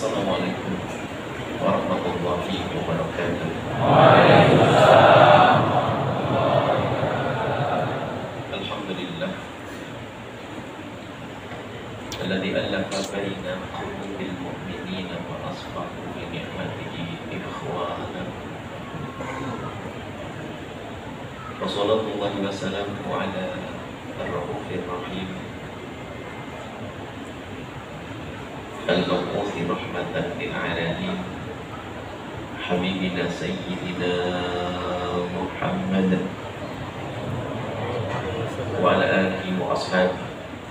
Assalamualaikum warahmatullahi wabarakatuh. Waalaikumsalam. Alhamdulillah alladzi alafa baina qulubil mu'minina wa asbahu bi ni'matihi ikhwana. Wassallallahu wasallamu ala ar-raufir rahim al-mab'uth rahmatan lil alamin habibina sayyidina Muhammad wa ala alihi wa ashabihi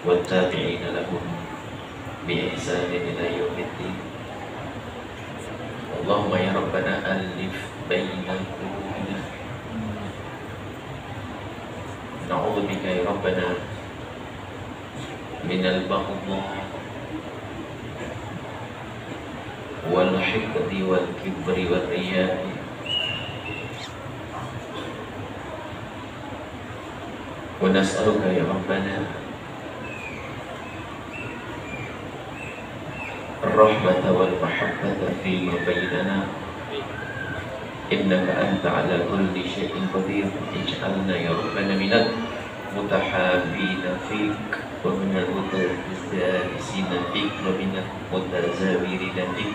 wa tabi'ina lahum bi ihsanin ila yaumiddin. Allahumma ya rabbana alif baina qulubina, na'udzu bika ya rabbana minal baghdha wal hiqdi wal kibri wal riya. Wa nas'aluka ya rabbana ar-rahmata wal mahabbata fima bainana innaka anta ala kulli syai'in qadir. Ij'alna ya rabbana minal mutahabbina fik wa minal mutazalisina fik wa minal mutazawirina fik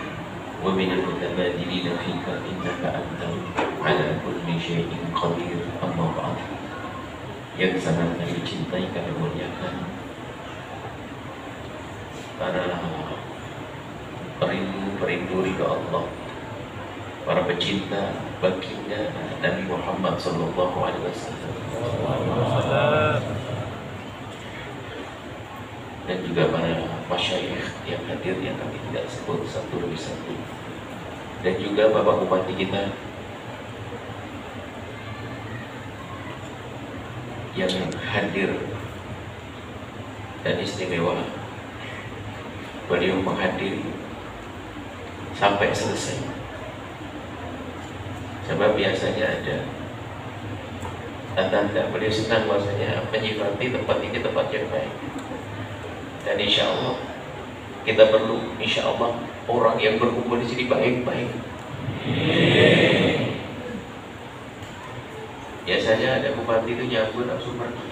wa minal mutabadilina fika innaka anta ala kulli syai'in qadir. Amma ba'd. Yang sangat kami cintai, kami muliakan para perindu ridha Allah, para pecinta baginda Nabi Muhammad sallallahu alaihi wasallam, dan juga para masyayikh yang hadir yang kami tidak sebut satu demi satu, dan juga Bapak Bupati kita yang hadir dan istimewa. Beliau menghadiri sampai selesai, sebab biasanya ada tanda beliau senang bahwasanya menyifati tempat ini tempat yang baik. Dan insya Allah kita perlu, insya Allah, orang yang berkumpul di sini baik-baik. Biasanya ada bupati itu nyambut langsung pergi.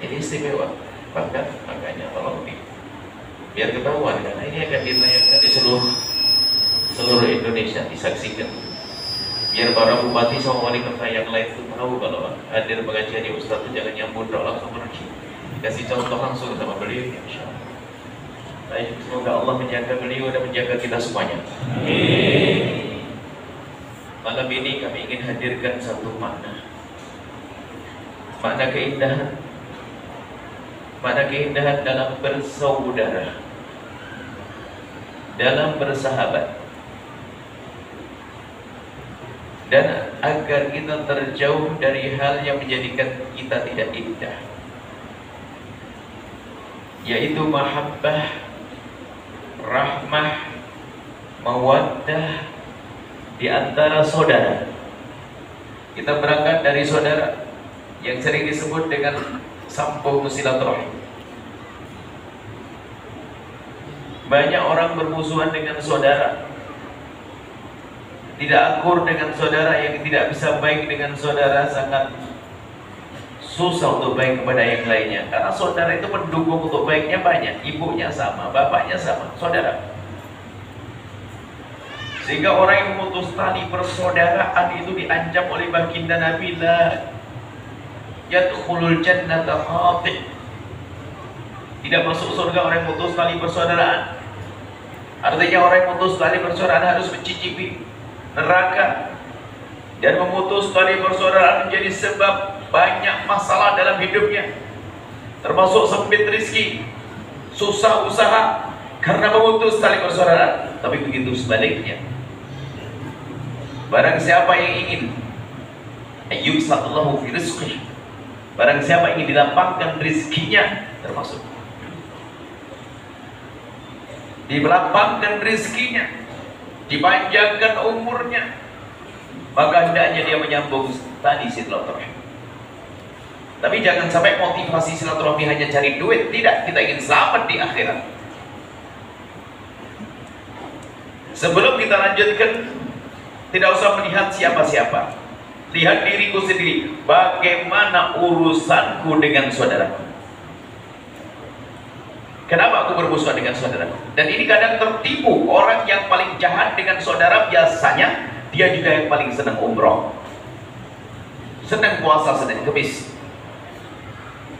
Ini istimewa, makanya tolong biar ketahuan, karena ini akan ditayangkan di seluruh Indonesia, disaksikan. Biar para bupati sama wali kota yang lain itu tahu kalau hadir pengajian di Ustaz itu jangan nyambut langsung pergi. Kasih contoh langsung sama beliau, insya Allah. Baik, semoga Allah menjaga beliau dan menjaga kita semuanya. Amin. Malam ini kami ingin hadirkan satu makna keindahan dalam bersaudara, dalam bersahabat, dan agar kita terjauh dari hal yang menjadikan kita tidak indah, yaitu mahabbah, rahmah, mawaddah di antara saudara. Kita berangkat dari saudara yang sering disebut dengan sambung silaturahim. Banyak orang bermusuhan dengan saudara, tidak akur dengan saudara, yang tidak bisa baik dengan saudara sangat susah untuk baik kepada yang lainnya, karena saudara itu pendukung untuk baiknya banyak. Ibunya sama, bapaknya sama, saudara. Sehingga orang yang memutus tali persaudaraan itu diancam oleh baginda Nabi, la yadkhulul jannata khati'. Tidak masuk surga orang yang memutus tali persaudaraan. Artinya orang yang memutus tali persaudaraan harus mencicipi neraka. Dan memutus tali persaudaraan menjadi sebab banyak masalah dalam hidupnya, termasuk sempit rezeki, susah usaha karena memutus tali persaudaraan. Tapi begitu sebaliknya, barang siapa yang ingin ayyubsatallahu fi rizqih, barang siapa ingin dilapangkan rezekinya, termasuk dilapangkan rezekinya, dipanjangkan umurnya, maka hendaknya dia menyambung tali silaturahim. Tapi jangan sampai motivasi silaturahmi hanya cari duit. Tidak, kita ingin selamat di akhirat. Sebelum kita lanjutkan, tidak usah melihat siapa-siapa. Lihat diriku sendiri, bagaimana urusanku dengan saudaraku. Kenapa aku bermusuhan dengan saudaraku? Dan ini kadang tertipu. Orang yang paling jahat dengan saudara biasanya dia juga yang paling senang umroh, senang puasa Senin Kemis,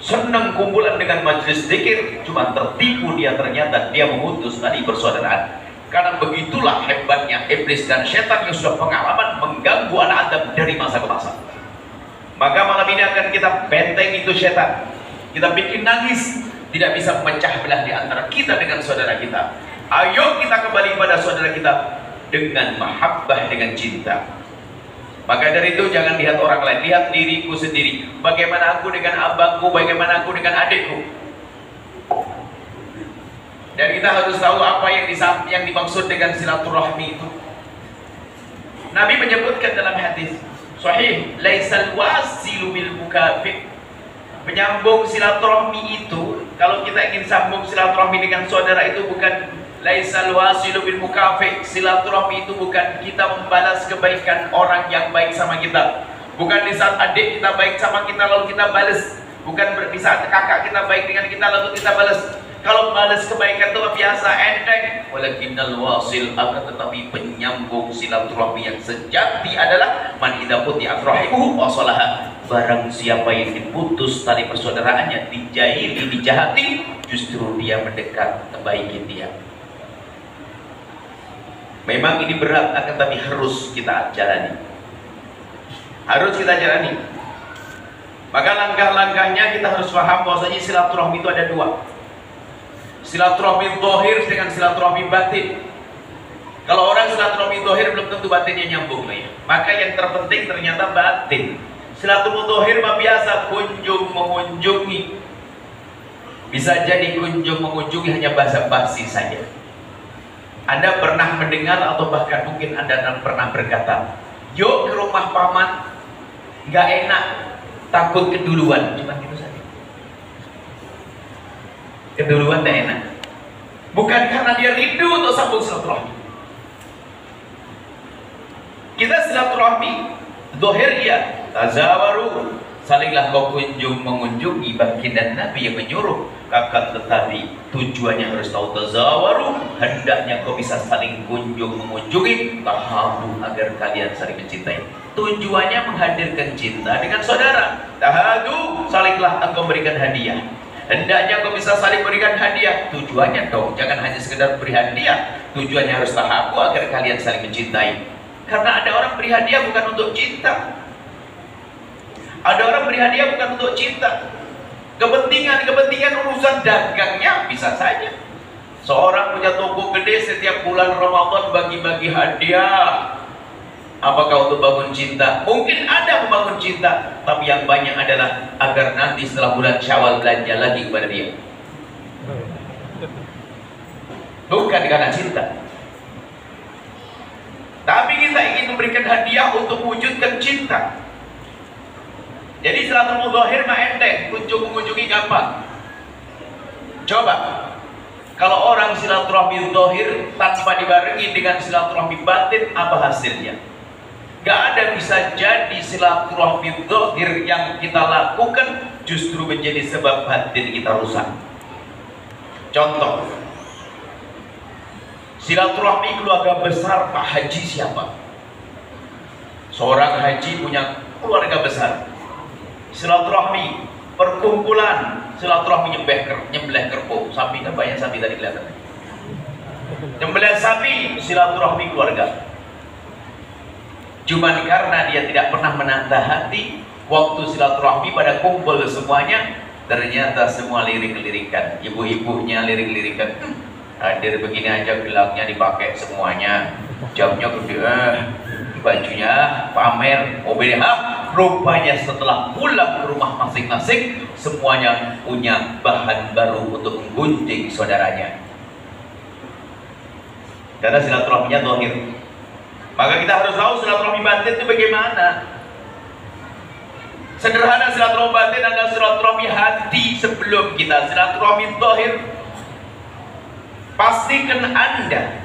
senang kumpulan dengan majelis zikir. Cuma tertipu dia, ternyata dia memutus tali persaudaraan. Karena begitulah hebatnya iblis dan setan yang sudah pengalaman mengganggu anak Adam dari masa ke masa. Maka malam ini akan kita benteng itu setan, kita bikin nangis, tidak bisa memecah belah di antara kita dengan saudara kita. Ayo kita kembali pada saudara kita dengan mahabbah, dengan cinta. Maka dari itu jangan lihat orang lain, lihat diriku sendiri. Bagaimana aku dengan abangku, bagaimana aku dengan adikku. Dan kita harus tahu apa yang dimaksud dengan silaturahmi itu. Nabi menyebutkan dalam hadis sahih, laisal wasilu bil mukafi. Menyambung silaturahmi itu, kalau kita ingin sambung silaturahmi dengan saudara itu bukan laisal wasilu bil mukafi. Silaturahmi itu bukan kita membalas kebaikan orang yang baik sama kita. Bukan di saat adik kita baik sama kita lalu kita balas. Bukan di saat kakak kita baik dengan kita lalu kita balas. Kalau balas kebaikan itu biasa, enteng. Walakinnal wasil, akan tetapi penyambung silaturahmi yang sejati adalah man idza quti'at rahimuhu wa salaha. Barang siapa yang diputus tali persaudaraannya, dijahili, dijahati, justru dia mendekat, kebaikin dia. Memang ini berat, akan tapi harus kita jalani. Harus kita jalani. Maka langkah-langkahnya kita harus paham bahwasanya silaturahmi itu ada dua. Silaturahmi zahir dengan silaturahmi batin. Kalau orang silaturahmi zahir belum tentu batinnya nyambung ya. Maka yang terpenting ternyata batin. Silaturahmi zahir mah biasa kunjung mengunjungi. Bisa jadi kunjung mengunjungi hanya basa-basi saja. Anda pernah mendengar atau bahkan mungkin Anda pernah berkata, yuk ke rumah paman, nggak enak, takut keduluan, cuma gitu saja. Keduluan tidak enak, bukan karena dia rindu untuk sambung silaturahmi. Kita silaturahmi zahir ya, tazawaru, salinglah kau kunjung mengunjungi. Baginda Nabi yang menyuruh, kakak, tetapi tujuannya harus tahu. Tazawaru, hendaknya kau bisa saling kunjung mengunjungi. Tahabu, agar kalian saling mencintai. Tujuannya menghadirkan cinta dengan saudara. Tahadu, salinglah engkau berikan hadiah. Hendaknya kau bisa saling berikan hadiah. Tujuannya dong, jangan hanya sekedar beri hadiah. Tujuannya harus tahabu, agar kalian saling mencintai. Karena ada orang beri hadiah bukan untuk cinta. Ada orang beri hadiah bukan untuk cinta. Kepentingan urusan dagangnya bisa saja. Seorang punya toko gede, setiap bulan Ramadan bagi-bagi hadiah. Apakah untuk bangun cinta? Mungkin ada membangun cinta, tapi yang banyak adalah agar nanti setelah bulan Syawal belanja lagi kepada dia. Bukan karena cinta. Tapi kita ingin memberikan hadiah untuk mewujudkan cinta. Jadi silaturahmi zahir mah enteng, kunjung mengunjungi gampang. Coba kalau orang silaturahmi zahir tanpa dibarengi dengan silaturahmi batin, apa hasilnya? Gak ada bisa jadi silaturahmi zahir yang kita lakukan justru menjadi sebab batin kita rusak. Contoh, silaturahmi keluarga besar Pak Haji siapa? Seorang haji punya keluarga besar. Silaturahmi perkumpulan, silaturahmi nyembelih kerbau, sapi kan banyak sapi tadi kelihatan. Nyembelih sapi, silaturahmi keluarga. Cuman karena dia tidak pernah menata hati, waktu silaturahmi pada kumpul semuanya, ternyata semua lirik-lirikan. Ibu-ibunya lirik-lirikan, hadir begini aja gelangnya dipakai semuanya, jamnya gede, bajunya pamer, mobilnya. Rupanya setelah pulang ke rumah masing-masing, semuanya punya bahan baru untuk menggunjing saudaranya. Karena silaturahminya zahir. Maka kita harus tahu silaturahmi batin itu bagaimana. Sederhana, silaturahmi batin adalah silaturahmi hati sebelum kita silaturahmi zahir. Pastikan Anda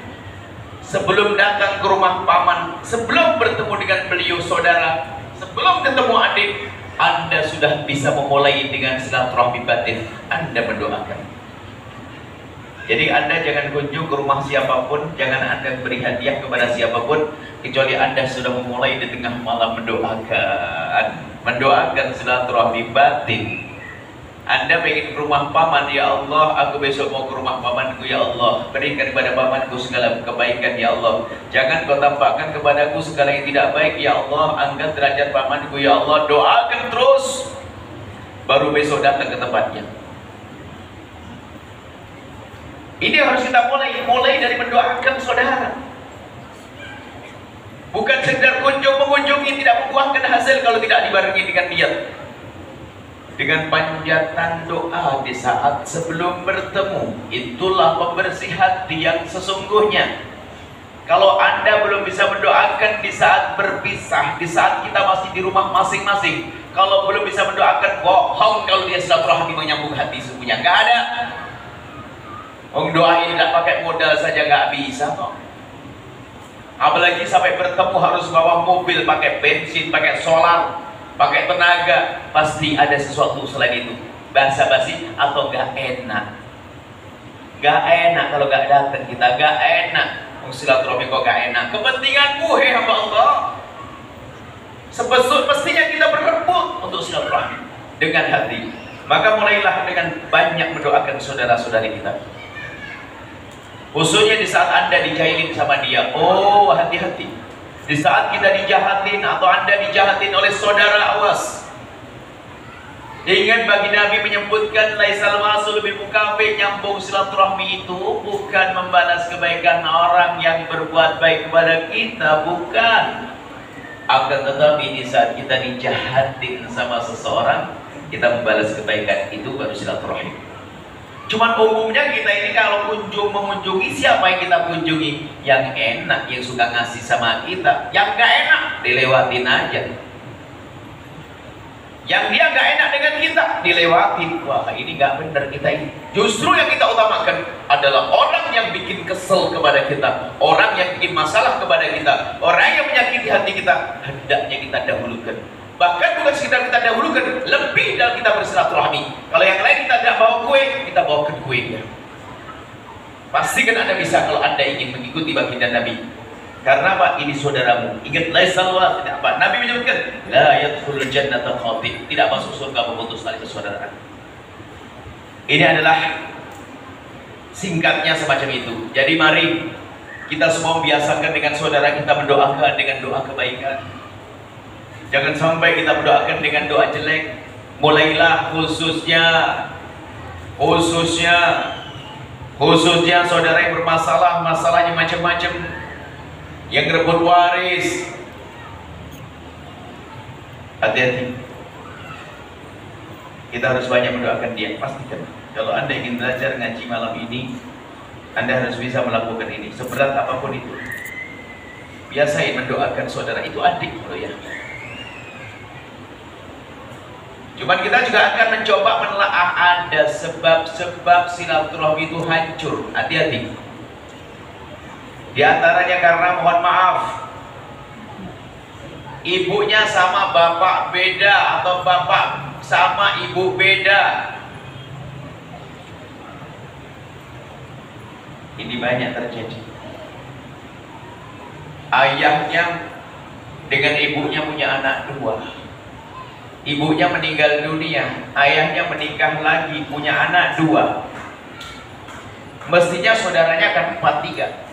sebelum datang ke rumah paman, sebelum bertemu dengan beliau saudara, sebelum ketemu adik, Anda sudah bisa memulai dengan silaturahmi batin. Anda mendoakan. Jadi Anda jangan kunjung ke rumah siapapun, jangan Anda beri hadiah kepada siapapun, kecuali Anda sudah memulai di tengah malam mendoakan silaturahmi batin. Anda pengen ke rumah paman, ya Allah, aku besok mau ke rumah pamanku, ya Allah, berikan kepada pamanku segala kebaikan, ya Allah. Jangan kau tampakkan kepadaku segala yang tidak baik, ya Allah. Angkat derajat pamanku, ya Allah. Doakan terus, baru besok datang ke tempatnya. Ini harus kita mulai dari mendoakan saudara. Bukan sekedar mengunjungi, tidak membuahkan hasil kalau tidak dibarengi dengan niat. Dengan panjatan doa di saat sebelum bertemu, itulah pembersih hati yang sesungguhnya. Kalau Anda belum bisa mendoakan di saat berpisah, di saat kita masih di rumah masing-masing, kalau belum bisa mendoakan, bohong kalau dia silaturahmi menyambung hati sesungguhnya. Gak ada. Doain tidak pakai modal saja gak bisa kok. Apalagi sampai bertemu harus bawa mobil, pakai bensin, pakai solar, pakai tenaga. Pasti ada sesuatu selain itu, basa-basi atau gak enak. Gak enak kalau gak datang kita, gak enak. Silaturahmi kok gak enak. Kepentinganmu, hei hamba Allah. Mestinya kita berebut untuk silaturahmi dengan hati. Maka mulailah dengan banyak mendoakan saudara-saudari kita. Khususnya di saat Anda dijahilin sama dia. Oh, hati-hati. Di saat kita dijahatin atau Anda dijahatin oleh saudara, awas. Ingat, bagi Nabi menyebutkan laisal wasul bil mukafi, nyambung silaturahmi itu bukan membalas kebaikan orang yang berbuat baik kepada kita, bukan. Akan tetapi di saat kita dijahatin sama seseorang, kita membalas kebaikan itu baru silaturahmi. Cuman umumnya kita ini kalau mengunjungi, siapa yang kita kunjungi? Yang enak, yang suka ngasih sama kita. Yang gak enak, dilewatin aja. Yang dia gak enak dengan kita, dilewatin. Wah, ini gak benar kita ini. Justru yang kita utamakan adalah orang yang bikin kesel kepada kita, orang yang bikin masalah kepada kita, orang yang menyakiti hati kita, hendaknya kita dahulukan. Bahkan bukan sekedar kita dahulukan, lebih dalam kita bersilaturahmi. Kalau yang lain kita tidak bawa kue, kita bawakan kuenya. Pastikan Anda bisa kalau Anda ingin mengikuti baginda Nabi. Karena apa? Ini saudaramu. Ingat, laisal wasil, tidak apa? Nabi menyebutkan, la yadkhulul jannata khati, tidak masuk surga memutus tali persaudaraan. Ini adalah singkatnya semacam itu. Jadi mari kita semua membiasakan dengan saudara kita mendoakan dengan doa kebaikan. Jangan sampai kita berdoakan dengan doa jelek. Mulailah khususnya saudara yang bermasalah, masalahnya macam-macam, yang rebut waris. Hati-hati. Kita harus banyak mendoakan dia. Pastikan kalau Anda ingin belajar ngaji malam ini, Anda harus bisa melakukan ini, seberat apapun itu. Biasain mendoakan saudara, itu adik loh ya. Cuman kita juga akan mencoba menelaah ada sebab-sebab silaturahmi itu hancur. Hati-hati. Di antaranya karena, mohon maaf, ibunya sama bapak beda atau bapak sama ibu beda. Ini banyak terjadi. Ayahnya dengan ibunya punya anak dua. Ibunya meninggal dunia, ayahnya menikah lagi, punya anak dua. Mestinya saudaranya akan 4-3.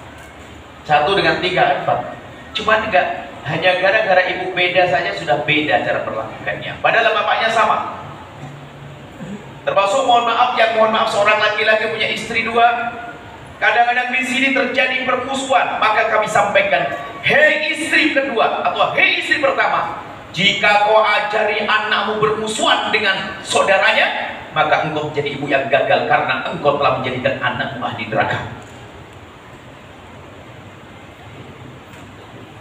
1 dengan 3 4. Cuman enggak, hanya gara-gara ibu beda saja sudah beda cara perlakukannya. Padahal bapaknya sama. Termasuk mohon maaf seorang laki-laki punya istri 2. Kadang-kadang di sini terjadi permusuhan, maka kami sampaikan, hei istri kedua atau hei istri pertama, jika kau ajari anakmu bermusuhan dengan saudaranya, maka engkau menjadi ibu yang gagal karena engkau telah menjadikan anakmu ahli neraka.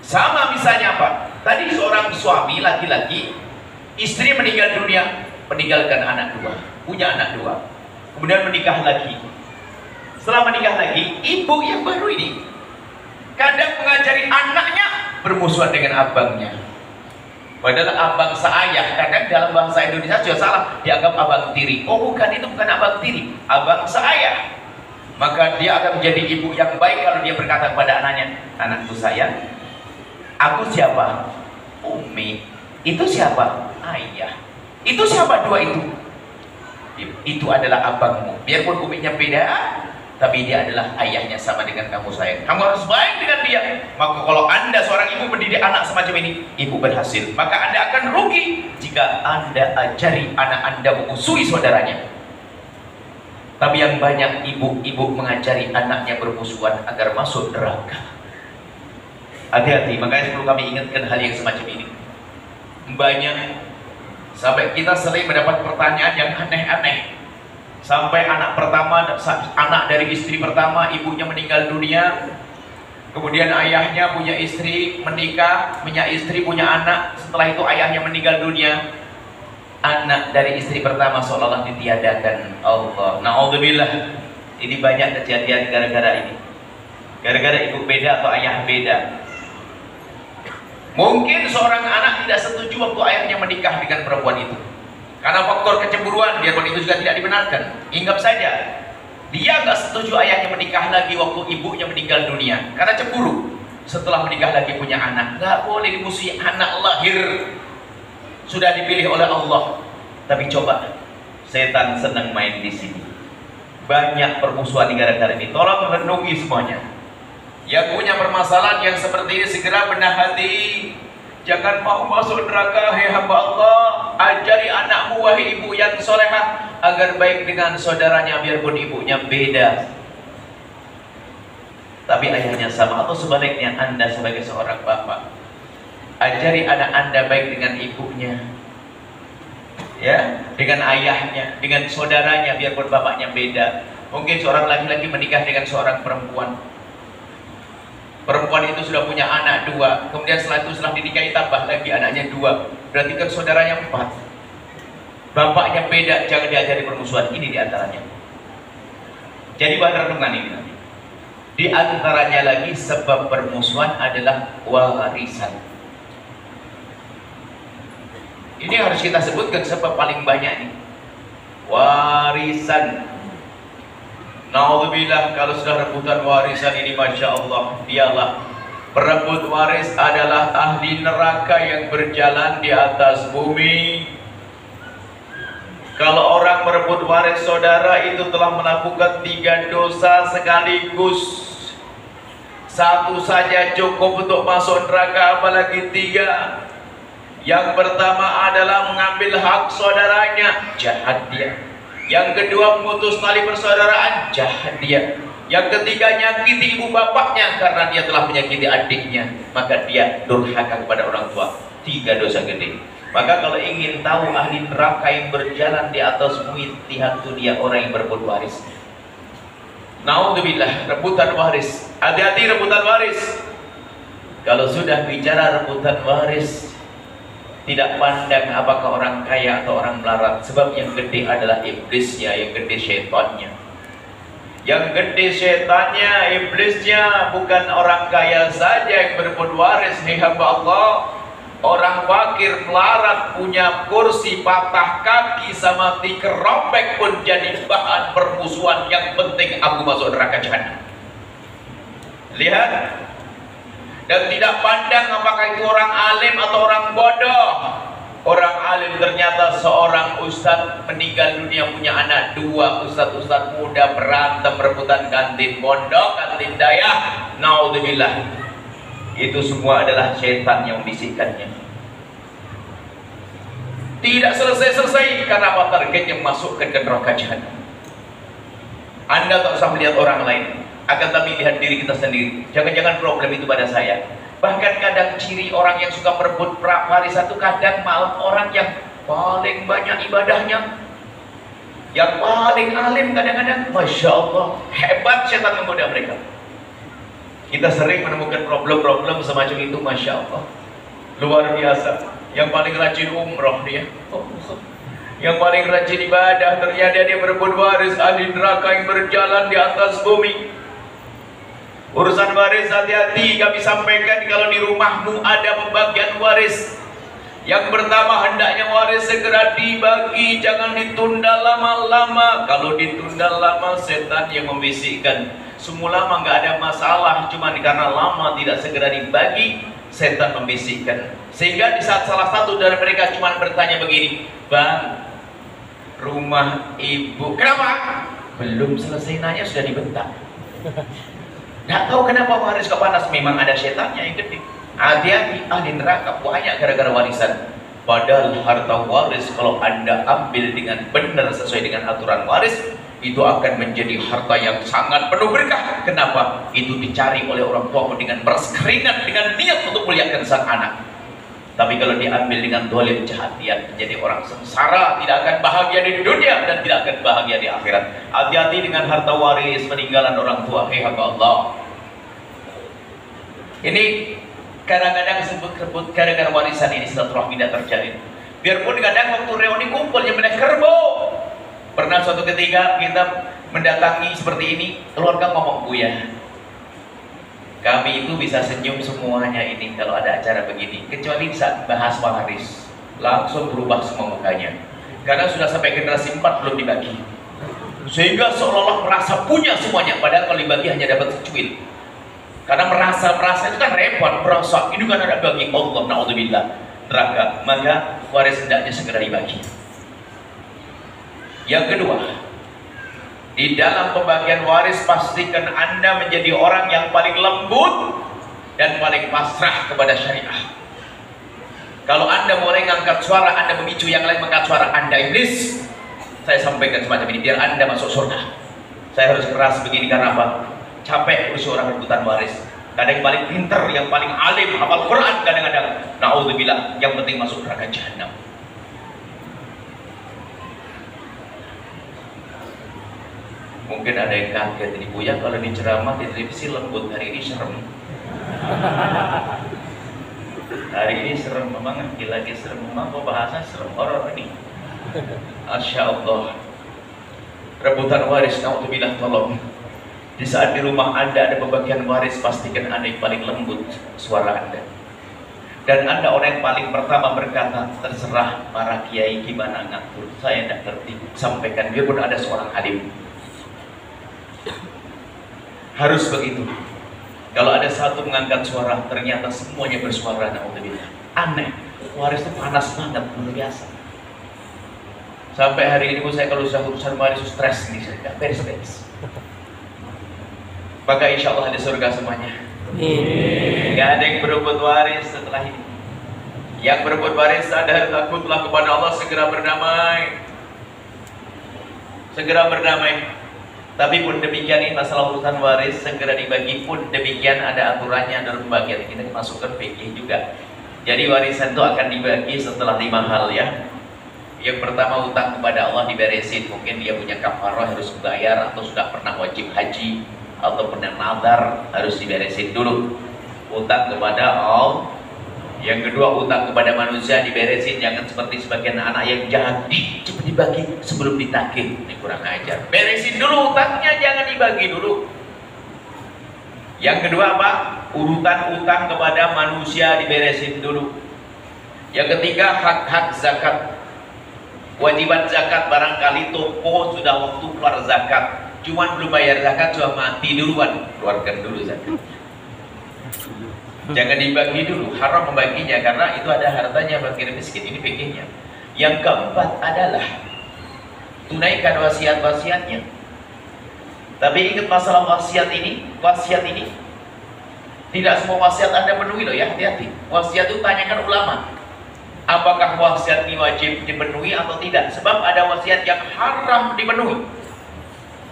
Sama misalnya apa? Tadi seorang suami laki-laki, istri meninggal dunia, meninggalkan anak 2, punya anak 2, kemudian menikah lagi. Setelah menikah lagi, ibu yang baru ini Kadang mengajari anaknya bermusuhan dengan abangnya. Padahal abang seayah, kadang dalam bahasa Indonesia juga salah, dianggap abang tiri. Oh bukan, itu bukan abang tiri, abang seayah. Maka dia akan menjadi ibu yang baik kalau dia berkata kepada anaknya, anakku sayang, aku siapa? Umi. Itu siapa? Ayah. Itu siapa dua itu? Itu adalah abangmu. Biarpun uminya beda, tapi dia adalah ayahnya, sama dengan kamu sayang. Kamu harus baik dengan dia. Maka kalau Anda seorang ibu mendidik anak semacam ini, ibu berhasil. Maka Anda akan rugi jika Anda ajari anak Anda memusuhi saudaranya. Tapi yang banyak ibu-ibu mengajari anaknya bermusuhan agar masuk neraka. Hati-hati, makanya perlu kami ingatkan hal yang semacam ini. Banyak, sampai kita sering mendapat pertanyaan yang aneh-aneh. Sampai anak pertama, anak dari istri pertama, ibunya meninggal dunia. Kemudian ayahnya punya istri, menikah, punya istri, punya anak. Setelah itu ayahnya meninggal dunia. Anak dari istri pertama seolah-olah ditiadakan Allah. Na'udzubillah. Ini banyak kejadian gara-gara ini. Gara-gara ibu beda atau ayah beda. Mungkin seorang anak tidak setuju waktu ayahnya menikah dengan perempuan itu. Karena faktor kecemburuan, biarpun itu juga tidak dibenarkan. Ingat saja, dia nggak setuju ayahnya menikah lagi waktu ibunya meninggal dunia. Karena cemburu. Setelah menikah lagi punya anak, nggak boleh dimusuhi anak lahir. Sudah dipilih oleh Allah. Tapi coba, setan senang main di sini. Banyak permusuhan di gara-gara ini. Tolong renungi semuanya. Yang punya permasalahan yang seperti ini segera benar hati. Jangan mau masuk neraka, hai hamba Allah. Ajari anakmu, wahai ibu yang solehah, agar baik dengan saudaranya biarpun ibunya beda, tapi ayahnya sama. Atau sebaliknya, Anda sebagai seorang bapak, ajari anak Anda baik dengan ibunya, ya, dengan ayahnya, dengan saudaranya biarpun bapaknya beda. Mungkin seorang laki-laki menikah dengan seorang perempuan. Perempuan itu sudah punya anak 2, kemudian setelah itu setelah dinikahi tambah lagi anaknya 2, berarti kan saudaranya 4. Bapaknya beda, jangan diajari permusuhan. Ini diantaranya. Jadi bahan renungan ini nanti. Di antaranya lagi sebab permusuhan adalah warisan. Ini harus kita sebutkan sebab paling banyak nih. Warisan. Na'udzubillah, kalau sudah rebutan warisan ini, Masya Allah, dialah perebut waris adalah ahli neraka yang berjalan di atas bumi. Kalau orang merebut waris saudara itu telah melakukan 3 dosa sekaligus. Satu saja cukup untuk masuk neraka, apalagi 3. Yang pertama adalah mengambil hak saudaranya, jahat dia. Yang kedua, memutus tali persaudaraan, jahat dia. Yang ketiga, nyakiti ibu bapaknya karena dia telah menyakiti adiknya, maka dia durhaka kepada orang tua. 3 dosa gede. Maka kalau ingin tahu ahli neraka yang berjalan di atas bumi, lihat tuh dia orang yang berebut waris. Naudzubillah, rebutan waris. Hati-hati rebutan waris. Kalau sudah bicara rebutan waris, tidak pandang apakah orang kaya atau orang melarat. Sebab yang gede adalah iblisnya, yang gede syaitannya. Yang gede syaitannya, iblisnya, bukan orang kaya saja yang berebut waris. Nih hamba Allah, orang fakir melarat punya kursi, patah kaki sama tikar robek pun jadi bahan permusuhan. Yang penting aku masuk neraka jahanam. Lihat. Dan tidak pandang apakah itu orang alim atau orang bodoh. Orang alim ternyata seorang ustadz meninggal dunia punya anak 2. Ustadz muda berantem rebutan kantin pondok, kantin daya. Naudzubillah. Itu semua adalah setan yang membisikkannya. Tidak selesai-selesai karena apa? Targetnya masukkan ke neraka jahanam. Anda tak usah melihat orang lain, akan tapi lihat diri kita sendiri. Jangan-jangan problem itu pada saya. Bahkan kadang ciri orang yang suka merebut warisan itu kadang malah orang yang paling banyak ibadahnya, yang paling alim kadang-kadang. Masya Allah, hebat setan menggoda mereka. Kita sering menemukan problem-problem semacam itu. Masya Allah, luar biasa. Yang paling rajin umroh dia, yang paling rajin ibadah, ternyata dia merebut waris ahli neraka yang berjalan di atas bumi. Urusan waris hati-hati, kami sampaikan kalau di rumahmu ada pembagian waris. Yang pertama, hendaknya waris segera dibagi, jangan ditunda lama-lama. Kalau ditunda lama, setan yang membisikkan. Semula mah nggak ada masalah, cuma karena lama tidak segera dibagi, setan membisikkan. Sehingga di saat salah satu dari mereka cuma bertanya begini, "Bang, rumah ibu kenapa?" Belum selesai nanya sudah dibentak. Nggak tahu kenapa waris kok panas, memang ada setannya yang gede. Hati-hati, ahli neraka banyak gara-gara warisan. Padahal harta waris kalau Anda ambil dengan benar sesuai dengan aturan waris, itu akan menjadi harta yang sangat penuh berkah. Kenapa? Itu dicari oleh orang tua dengan peras keringat, dengan niat untuk muliakan sang anak. Tapi kalau diambil dengan dolim, jahat, dia menjadi orang sengsara, tidak akan bahagia di dunia dan tidak akan bahagia di akhirat. Hati-hati dengan harta waris peninggalan orang tua. Hei hamba Allah, ini kadang-kadang sebut-sebut gara-gara warisan ini silaturahmi tidak terjalin. Biarpun kadang waktu reuni kumpul yang benar kerbo. Pernah suatu ketika kita mendatangi seperti ini, keluarga ngomong, "Buya, kami itu bisa senyum semuanya ini kalau ada acara begini, kecuali saat bahas waris, langsung berubah semua mukanya. Karena sudah sampai generasi 4 belum dibagi. Sehingga seolah-olah merasa punya semuanya, padahal kalau dibagi hanya dapat secuil. Karena merasa itu kan repot, merasa ini kan ada bagi Allah, na'udzubillah, neraka. Maka waris hendaknya segera dibagi. Yang kedua, di dalam pembagian waris pastikan Anda menjadi orang yang paling lembut dan paling pasrah kepada syariah. Kalau Anda mulai ngangkat suara, Anda memicu yang lain mengangkat suara, Anda iblis. Saya sampaikan semacam ini biar Anda masuk surga. Saya harus keras begini karena apa? Capek urus orang rebutan waris. Kadang yang paling pinter, yang paling alim, hafal Quran kadang-kadang, na'udzubillah, yang penting masuk neraka jahanam. Mungkin ada yang kaget ini, Buya kalau di ceramah di televisi lembut, hari ini serem. Hari ini serem memang, lagi serem memang, kok bahasa serem horor ini. Masya Allah. Rebutan waris, na'udzubillah, tolong. Di saat di rumah Anda ada pembagian waris, pastikan Anda yang paling lembut suara Anda. Dan Anda orang yang paling pertama berkata, terserah para kiai gimana ngatur, saya tidak ngerti. Sampaikan, biarpun ada seorang alim. Harus begitu. Kalau ada satu mengangkat suara, ternyata semuanya bersuara, na'udzubillah. Aneh, waris itu panas banget, luar biasa. Sampai hari ini saya kalau sudah urusan waris stres nih, saya nggak beres-beres. Maka insya Allah ada surga semuanya. Nggak ada yang berebut waris setelah ini. Yang berebut waris sadar, takutlah kepada Allah, segera berdamai. Segera berdamai. Tapi pun demikian, ini masalah urusan waris segera dibagi pun demikian ada aturannya dalam pembagian. Kita masukkan fikih juga. Jadi warisan itu akan dibagi setelah 5 hal ya. Yang pertama, utang kepada Allah diberesin. Mungkin dia punya kafarah harus bayar, atau sudah pernah wajib haji, atau pernah nadar, harus diberesin dulu. Utang kepada Allah. Yang kedua, utang kepada manusia diberesin. Jangan seperti sebagian anak yang jahat, cepat dibagi sebelum ditagih. Ini kurang ajar. Beresin dulu utangnya, jangan dibagi dulu. Yang kedua apa? Urutan utang kepada manusia diberesin dulu. Yang ketiga, hak-hak zakat. Kewajiban zakat, barangkali toko sudah waktu keluar zakat, cuman belum bayar zakat, sudah mati duluan, keluarkan dulu zakat. Jangan dibagi dulu, haram membaginya karena itu ada hartanya fakir miskin. Ini fikihnya. Yang keempat adalah tunaikan wasiat-wasiatnya. Tapi ingat masalah wasiat ini tidak semua wasiat Anda penuhi loh ya, hati-hati. Wasiat itu tanyakan ulama. Apakah wasiat ini wajib dipenuhi atau tidak? Sebab ada wasiat yang haram dipenuhi.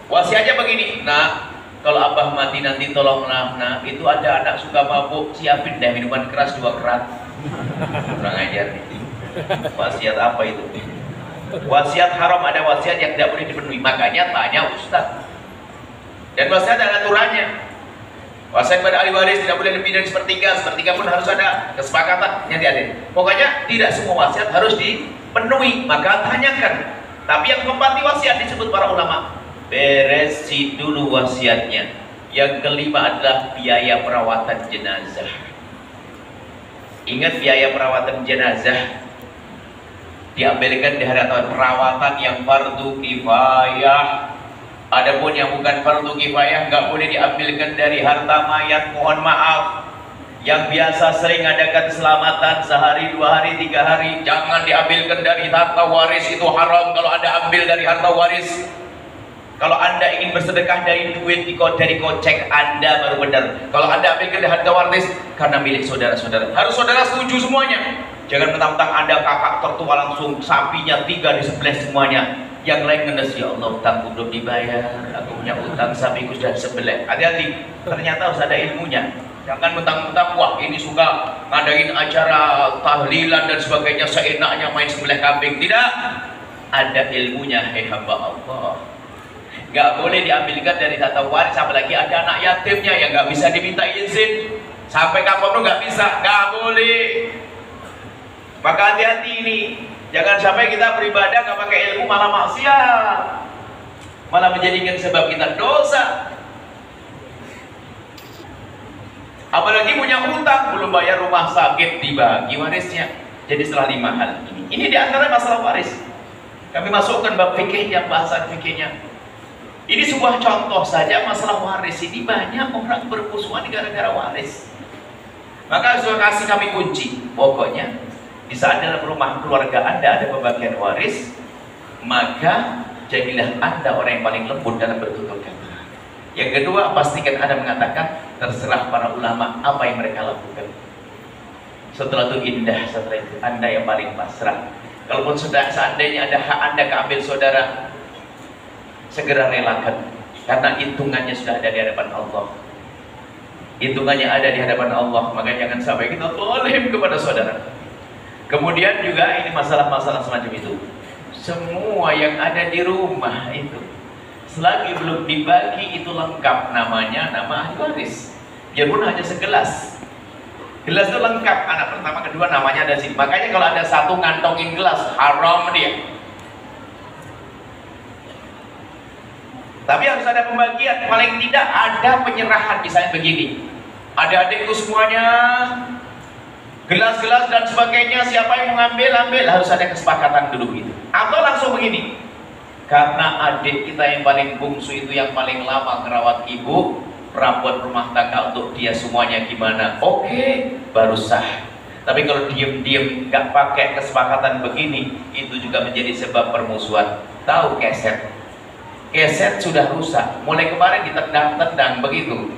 Wasiatnya begini, nah kalau abah mati nanti tolonglah, nah itu ada anak suka mabuk, siapin deh minuman keras 2 kerat. Kurang ajar nih. Wasiat apa itu? Wasiat haram, ada wasiat yang tidak boleh dipenuhi. Makanya tanya ustaz. Dan wasiat ada aturannya. Wasiat pada ahli waris tidak boleh lebih dari sepertiga pun harus ada kesepakatan. Nanti ada. Pokoknya tidak semua wasiat harus dipenuhi. Maka tanyakan. Tapi yang keempat wasiat disebut para ulama, beresi dulu wasiatnya. Yang kelima adalah biaya perawatan jenazah. Ingat, biaya perawatan jenazah diambilkan dari harta perawatan yang fardu kifayah. Adapun yang bukan fardu kifayah nggak boleh diambilkan dari harta mayat. Mohon maaf, yang biasa sering adakan keselamatan sehari, 2 hari, 3 hari, jangan diambilkan dari harta waris. Itu haram kalau Anda ambil dari harta waris. Kalau Anda ingin bersedekah dari duit dari kocek Anda baru benar. Kalau Anda ambilkan dari harta waris karena milik saudara-saudara, harus saudara setuju semuanya. Jangan mentang-mentang Anda kakak tertua langsung sapinya 3 disembelih semuanya. Yang lain ngenes, ya Allah utangku belum dibayar, aku punya utang sapiku sudah disembelih. Hati-hati, ternyata harus ada ilmunya. Jangan mentang-mentang wah ini suka ngadain acara tahlilan dan sebagainya seenaknya main sembelih kambing. Tidak, ada ilmunya. Hamba Allah, nggak boleh diambilkan dari harta waris, apalagi ada anak yatimnya yang nggak bisa diminta izin sampai kapan pun nggak bisa, nggak boleh. Maka hati-hati ini, jangan sampai kita beribadah nggak pakai ilmu malah maksiat, malah menjadikan sebab kita dosa. Apalagi punya utang, belum bayar rumah sakit dibagi warisnya. Jadi selalu mahal ini. Ini diantara masalah waris. Kami masukkan bab fikihnya, bahasan fikihnya. Ini sebuah contoh saja masalah waris. Ini banyak orang bermusuhan gara-gara waris. Maka saya kasih kami kunci. Pokoknya di saat dalam rumah keluarga Anda ada pembagian waris, maka jadilah Anda orang yang paling lembut dalam bertutur kata. Yang kedua, pastikan Anda mengatakan terserah para ulama apa yang mereka lakukan. Setelah itu indah, setelah itu Anda yang paling pasrah. Kalaupun sudah seandainya ada hak Anda keambil saudara, segera relakan, karena hitungannya sudah ada di hadapan Allah. Hitungannya ada di hadapan Allah, maka jangan sampai kita zalim kepada saudara. Kemudian juga ini masalah-masalah semacam itu. Semua yang ada di rumah itu, selagi belum dibagi itu lengkap namanya nama ahli waris. Biarpun hanya segelas. Gelas itu lengkap, anak pertama, kedua namanya ada sini. Makanya kalau ada satu ngantongin gelas, haram dia. Tapi harus ada pembagian, paling tidak ada penyerahan. Misalnya begini, adik-adikku semuanya gelas-gelas dan sebagainya, siapa yang mengambil ambil, harus ada kesepakatan dulu gitu. Atau langsung begini, karena adik kita yang paling bungsu itu yang paling lama merawat ibu, perabot rumah tangga untuk dia semuanya gimana, oke, baru sah. Tapi kalau diem-diem gak pakai kesepakatan begini, itu juga menjadi sebab permusuhan. Tahu keset sudah rusak, mulai kemarin ditendang-tendang begitu.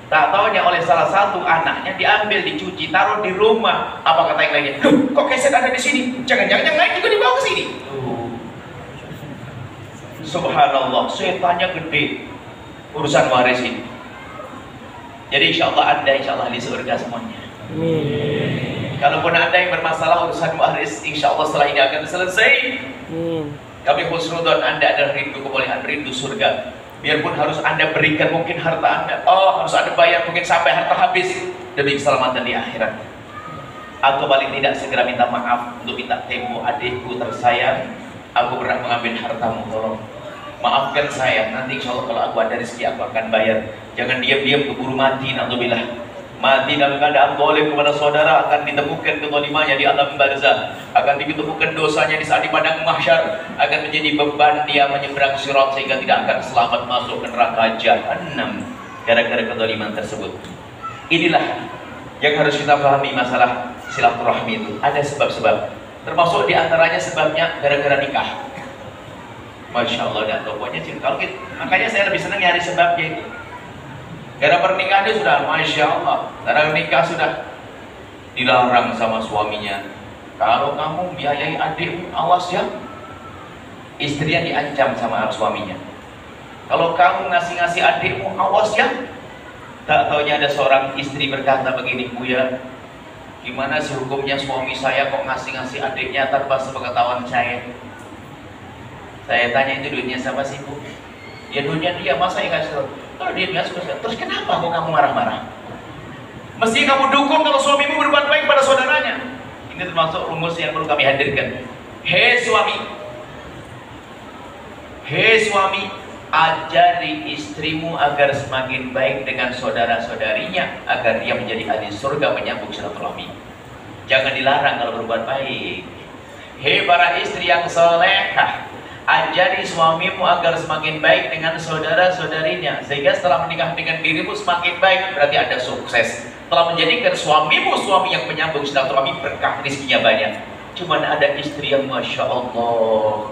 Tak taunya oleh salah satu anaknya diambil, dicuci, taruh di rumah. Apa kata yang lainnya? Kok keset ada di sini? Jangan-jangan yang lain juga dibawa ke sini. Subhanallah, setannya gede urusan waris ini. Jadi insya Allah Anda insya Allah di surga semuanya. Kalaupun Anda yang bermasalah urusan waris, insya Allah setelah ini akan selesai. Kami husnudon Anda adalah rindu kebolehan, rindu surga. Biarpun harus Anda berikan mungkin harta Anda, harus Anda bayar mungkin sampai harta habis demi keselamatan di akhirat. Atau paling tidak segera minta maaf untuk minta tempo, adikku tersayang, aku pernah mengambil hartamu, tolong maafkan saya. Nanti insya Allah kalau aku ada rezeki aku akan bayar. Jangan diam-diam keburu mati, naudzubillah. Mati dalam keadaan zalim kepada saudara, akan ditemukan kezalimannya di alam barzah, akan ditemukan dosanya di saat di padang mahsyar, akan menjadi beban dia menyeberang sirat sehingga tidak akan selamat masuk ke neraka jahanam gara-gara kezaliman tersebut. Inilah yang harus kita pahami masalah silaturahmi itu. Ada sebab-sebab, termasuk diantaranya sebabnya gara-gara nikah. Masya Allah, dan pokoknya kalau gitu, makanya saya lebih senang nyari sebabnya itu. Karena pernikahan dia sudah, Masya Allah, karena nikah sudah dilarang sama suaminya. Kalau kamu biayai adikmu, awas ya. Istrinya diancam sama suaminya. Kalau kamu ngasih-ngasih adikmu, awas ya. Tak taunya ada seorang istri berkata begini, Buya, gimana sih hukumnya suami saya kok ngasih-ngasih adiknya tanpa sepengetahuan saya? Saya tanya, itu duitnya siapa sih Bu? Ya duitnya dia, masa yang ngasih? Kalau dia biasa, terus kenapa kok kamu marah-marah? Mesti kamu dukung kalau suamimu berbuat baik pada saudaranya. Ini termasuk rumus yang perlu kami hadirkan. Hei suami, ajari istrimu agar semakin baik dengan saudara-saudarinya, agar dia menjadi ahli surga, menyambung silaturahmi. Jangan dilarang kalau berbuat baik. Hei para istri yang solehah, ajari suamimu agar semakin baik dengan saudara-saudarinya, sehingga setelah menikah dengan dirimu semakin baik. Berarti Anda sukses telah menjadikan suamimu suami yang menyambung silaturahmi, berkah rezekinya banyak. Cuman ada istri yang Masya Allah,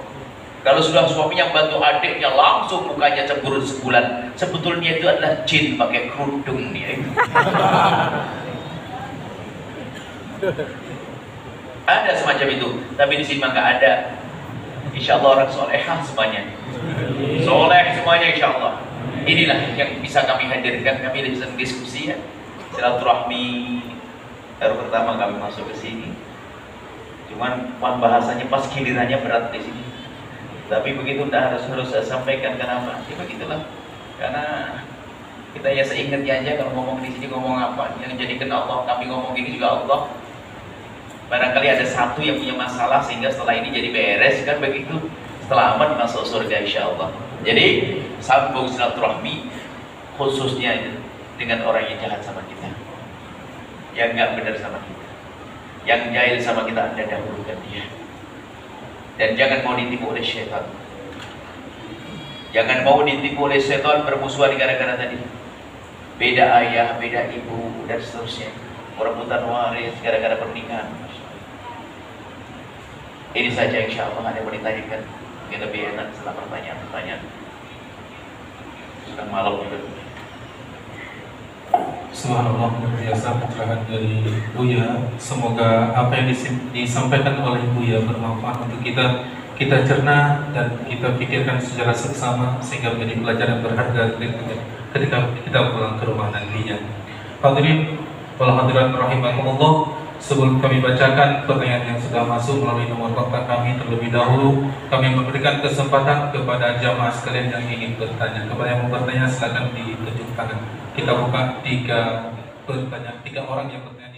kalau sudah suami yang bantu adiknya langsung mukanya cemberut sebulan, sebetulnya itu adalah jin pakai kerudung dia. Ada semacam itu, tapi di sini nggak ada. Insya Allah orang solehah semuanya, soleh semuanya insya Allah. Inilah yang bisa kami hadirkan, kami bisa diskusi ya, silaturahmi. Baru pertama kami masuk ke sini, cuman bahasanya pas gilirannya berat di sini. Tapi begitu harus saya sampaikan. Kenapa? Ya begitulah. Karena kita ya seingatnya aja, kalau ngomong di sini ngomong apa, yang jadikan Allah kami ngomong ini juga Allah. Barangkali ada satu yang punya masalah sehingga setelah ini jadi beres, kan begitu. Setelah aman masuk surga insya Allah. Jadi sambung silaturahmi, khususnya dengan orang yang jahat sama kita, yang nggak benar sama kita, yang jahil sama kita, Anda dahulukan dia. Dan jangan mau ditipu oleh syaitan. Jangan mau ditipu oleh syaitan, bermusuhan gara-gara tadi beda ayah, beda ibu, dan seterusnya, perebutan waris gara-gara pernikahan. Ini saja insya Allah. Ada yang mau ditanyakan? Mungkin lebih enak setelah pertanyaan-pertanyaan. Sudah malam juga. Subhanallah, luar biasa pencerahan dari Buya. Semoga apa yang disampaikan oleh Buya bermanfaat untuk kita cerna dan kita pikirkan secara seksama sehingga menjadi pelajaran berharga ketika kita pulang ke rumah nantinya. Hadirin wal hadirat rahimakumullah, sebelum kami bacakan pertanyaan yang sudah masuk melalui nomor kontak kami, terlebih dahulu kami memberikan kesempatan kepada jamaah sekalian yang ingin bertanya. Kepada yang mau bertanya silakan ditunjuk tangan. Kita buka tiga orang yang bertanya.